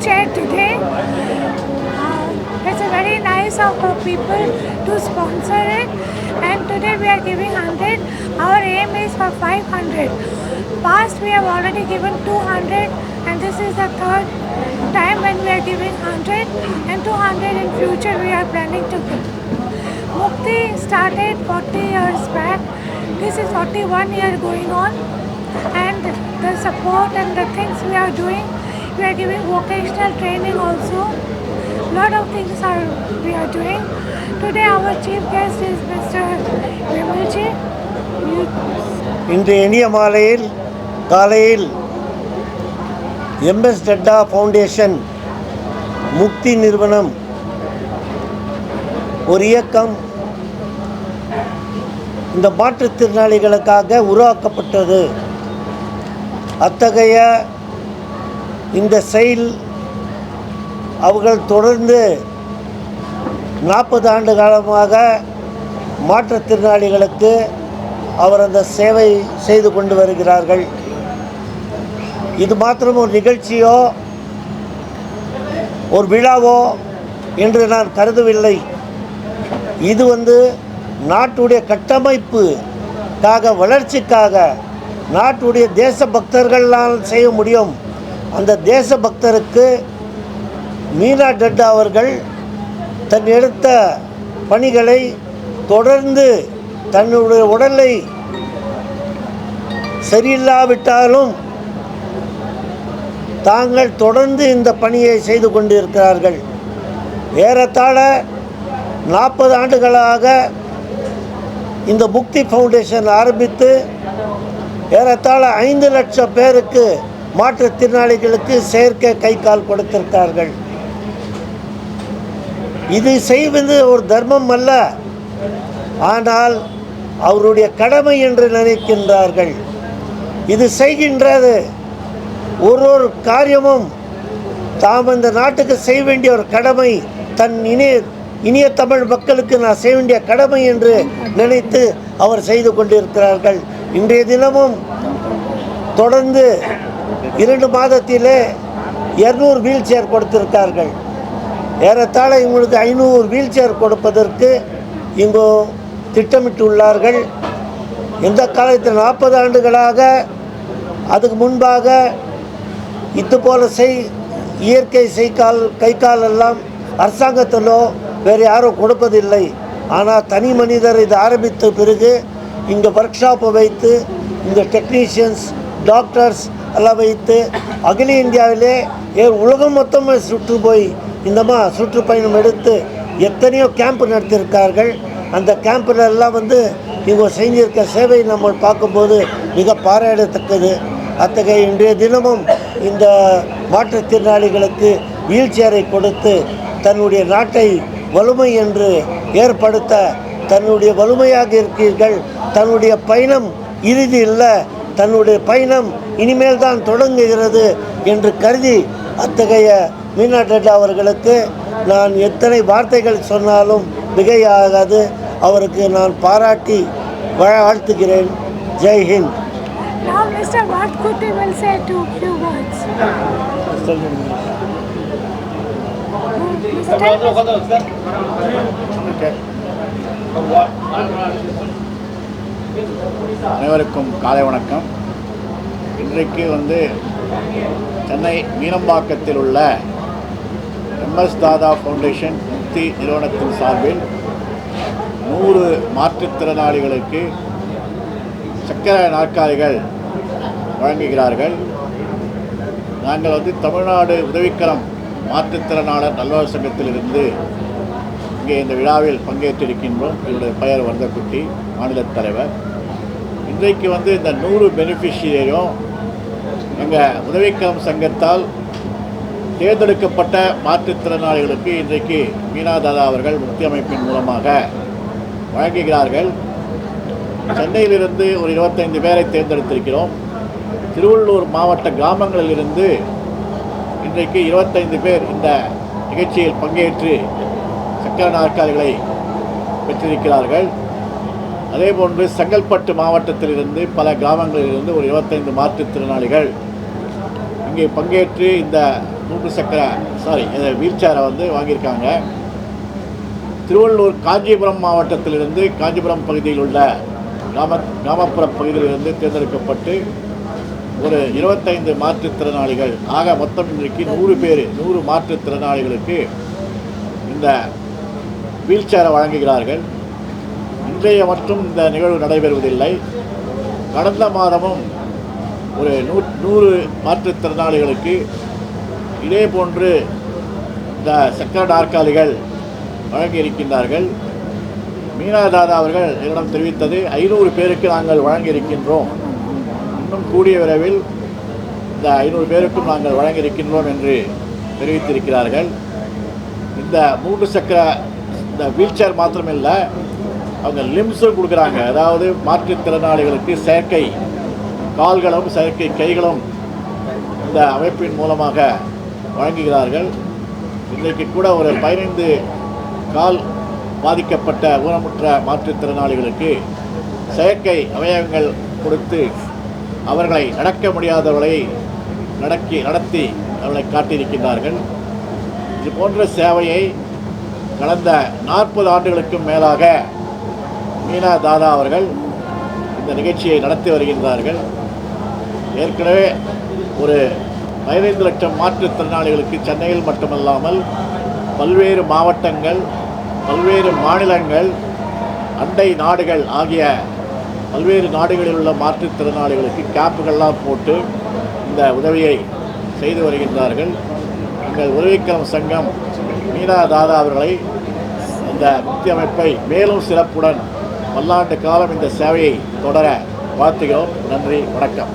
wheelchair today. It's a very nice of people to sponsor it, and today we are giving 100. Our aim is for 500. Past we have already given 200, and this is the third time when we are giving 100 and 200 in future we are planning to give. Mukti started 40 years back. This is 41 year going on, and the support and the things we are doing, we are giving vocational training also. Lot of things we are doing. Today our chief guest is Mr. Vimalji. இன்று இனிய மாலையில் காலையில் MS ta-ta foundation முக்தி நிறுவனம் ஒரு இயக்கம் இந்த மாற்றுத்திறனாளிகளுக்காக உருவாக்கப்பட்டது. அத்தகைய இந்த செயல் அவர்கள் தொடர்ந்து 40 ஆண்டு காலமாக மாற்றுத்திறனாளிகளுக்கு அவர் அந்த சேவை செய்து கொண்டு வருகிறார்கள். இது மாத்திரம் ஒரு நிகழ்ச்சியோ ஒரு விழாவோ என்று நான் கருதவில்லை. இது நாட்டுடைய கட்டமைப்புக்காக, வளர்ச்சிக்காக, நாட்டுடைய தேசபக்தர்களால் செய்ய முடியும். அந்த தேசபக்தருக்கு மீனா டட்டா அவர்கள் தன் எடுத்த பணிகளை தொடர்ந்து தன்னுடைய உடலை சரியில்லாவிட்டாலும் தாங்கள் தொடர்ந்து இந்த பணியை செய்து கொண்டிருக்கிறார்கள். ஏறத்தாழ 40 ஆண்டுகளாக இந்த முக்தி ஃபவுண்டேஷன் ஆரம்பித்து ஏறத்தாழ 5 லட்சம் பேருக்கு மாற்றுத்திறனாளிகளுக்கு செயற்கை கை கால் கொடுத்திருக்கிறார்கள். இது செய்வது ஒரு தர்மம் அல்ல, ஆனால் அவருடைய கடமை என்று நினைக்கின்றார்கள். இது செய்கின்றது ஒரு காரியமும் தாம் இந்த நாட்டுக்கு செய்ய வேண்டிய ஒரு கடமை, தன் இனிய தமிழ் மக்களுக்கு நான் செய்ய வேண்டிய கடமை என்று நினைத்து அவர் செய்து கொண்டிருக்கிறார்கள். இன்றைய தினமும் தொடர்ந்து 2 மாதத்திலே 200 வீல் சேர் கொடுத்திருக்கார்கள். ஏறத்தாழ இவங்களுக்கு 500 வீல் சேர் கொடுப்பதற்கு இங்கு திட்டமிட்டுள்ளார்கள். எந்த காலத்தில் 40 ஆண்டுகளாக அதுக்கு முன்பாக இதுபோல இயற்கை கை கால் எல்லாம் அரசாங்கத்திலோ வேறு யாரும் கொடுப்பதில்லை. ஆனால் தனி மனிதர் இது ஆரம்பித்த பிறகு இங்கே ஒர்க் ஷாப்பை வைத்து இந்த டெக்னீஷியன்ஸ், டாக்டர்ஸ் எல்லாம் வைத்து அகில இந்தியாவிலே உலகம் மொத்தமாக சுற்றுப்பயணம் எடுத்து எத்தனையோ கேம்ப் நடத்தியிருக்கார்கள். அந்த கேம்பில் எல்லாம் இவங்க செஞ்சிருக்க சேவை நம்ம பார்க்கும்போது மிக பாராட்டத்தக்கது. அத்தகைய இன்றைய தினமும் இந்த மாற்றுத்திறனாளிகளுக்கு வீல் சேரை கொடுத்து தன்னுடைய நாட்டை வலிமை என்று ஏற்படுத்த தன்னுடைய வலிமையாக இருக்கிறீர்கள். தன்னுடைய பயணம் இறுதி இல்லை, தன்னுடைய பயணம் இனிமேல் தான் தொடங்குகிறது என்று கருதி அத்தகைய மீனா டட்டா அவர்களுக்கு நான் எத்தனை வார்த்தைகள் சொன்னாலும் மிகையாகாது. அவருக்கு நான் பாராட்டி வாழ்த்துகிறேன். ஜெய்ஹிந்த். Now, Mr. What could you will say to few words? அனைவருக்கும் காலை வணக்கம். இன்றைக்கு சென்னை மீனம்பாக்கத்தில் உள்ள MS தாதா ஃபவுண்டேஷன் முக்தி நிறுவனத்தின் சார்பில் 100 மாற்றுத்திறனாளிகளுக்கு சக்கர நாற்காலிகள் வழங்குகிறார்கள். நாங்கள் தமிழ்நாடு உதவிக்கரம் மாற்றுத்திறனாளர் நல்வாழ்வு சங்கத்திலிருந்து இங்கே இந்த விழாவில் பங்கேற்றிருக்கின்றோம். என்னுடைய பெயர் வர்தக்குட்டி, மாநில தலைவர். இன்றைக்கு இந்த 100 பெனிஃபிஷியரியும் எங்கள் உதவிக்கரம் சங்கத்தால் தேர்ந்தெடுக்கப்பட்ட மாற்றுத்திறனாளிகளுக்கு இன்றைக்கு மீனா தாதா அவர்கள் முக்தி அமைப்பின் மூலமாக வழங்குகிறார்கள். சென்னையிலிருந்து ஒரு 25 பேரை தேர்ந்தெடுத்திருக்கிறோம். திருவள்ளூர் மாவட்ட கிராமங்களிலிருந்து இன்றைக்கு 25 பேர் இந்த நிகழ்ச்சியில் பங்கேற்று சக்கர நாற்காலிகளை பெற்றிருக்கிறார்கள். அதேபோன்று செங்கல்பட்டு மாவட்டத்திலிருந்து பல கிராமங்களிலிருந்து ஒரு 25 மாற்றுத்திறனாளிகள் இங்கே பங்கேற்று இந்த வீல் சேரை வந்து வாங்கியிருக்காங்க. திருவள்ளூர் காஞ்சிபுரம் மாவட்டத்திலிருந்து காஞ்சிபுரம் பகுதியில் உள்ள கிராமப்புற பகுதியிலிருந்து தேர்ந்தெடுக்கப்பட்டு ஒரு 25 மாற்றுத்திறனாளிகள் ஆக மொத்தம் இன்றைக்கு 100 மாற்றுத்திறனாளிகளுக்கு இந்த வீல் சேரை வழங்குகிறார்கள். இன்றைய மட்டும் இந்த நிகழ்வு நடைபெறுவதில்லை. கடந்த மாதமும் ஒரு 100 மாற்றுத்திறனாளிகளுக்கு இதே போன்று இந்த சக்கர நாற்காலிகள் வழங்கியிருக்கின்றார்கள். மீனா தாதா அவர்கள் என்னிடம் தெரிவித்தது 500 பேருக்கு நாங்கள் வழங்கியிருக்கின்றோம், இன்னும் கூடிய விரைவில் இந்த 500 பேருக்கும் நாங்கள் வழங்கியிருக்கின்றோம் என்று தெரிவித்திருக்கிறார்கள். இந்த 3 சக்கர இந்த வீல் சேர் மாத்திரமில்லை, அவங்க லிம்ஸும் கொடுக்குறாங்க. அதாவது மாற்றுத்திறனாளிகளுக்கு செயற்கை கால்களும் செயற்கை கைகளும் இந்த அமைப்பின் மூலமாக வழங்குகிறார்கள். இன்றைக்கு கூட ஒரு 15 கால் பாதிக்கப்பட்ட ஊனமுற்ற மாற்றுத்திறனாளிகளுக்கு செயற்கை அவயவங்கள் கொடுத்து அவர்களை நடக்க முடியாதவர்களை நடத்தி அவர்களை காட்டியிருக்கின்றார்கள். இது போன்ற சேவையை கடந்த 40 ஆண்டுகளுக்கும் மேலாக மீனா தாதா அவர்கள் இந்த நிகழ்ச்சியை நடத்தி வருகின்றார்கள். ஏற்கனவே ஒரு 15 லட்சம் மாற்றுத்திறனாளிகளுக்கு சென்னையில் மட்டுமல்லாமல் பல்வேறு மாவட்டங்கள், பல்வேறு மாநிலங்கள், அண்டை நாடுகள் ஆகிய பல்வேறு நாடுகளில் உள்ள மாற்றுத்திறனாளிகளுக்கு கேம்புகள்லாம் போட்டு இந்த உதவியை செய்து வருகின்றார்கள். எங்கள் உதவிக்கரம் சங்கம் மீனா தாதா அவர்களை இந்த முக்தி அமைப்பை மேலும் சிறப்புடன் பல்லாண்டு காலம் இந்த சேவையை தொடர வாழ்த்துகிறோம். நன்றி, வணக்கம்.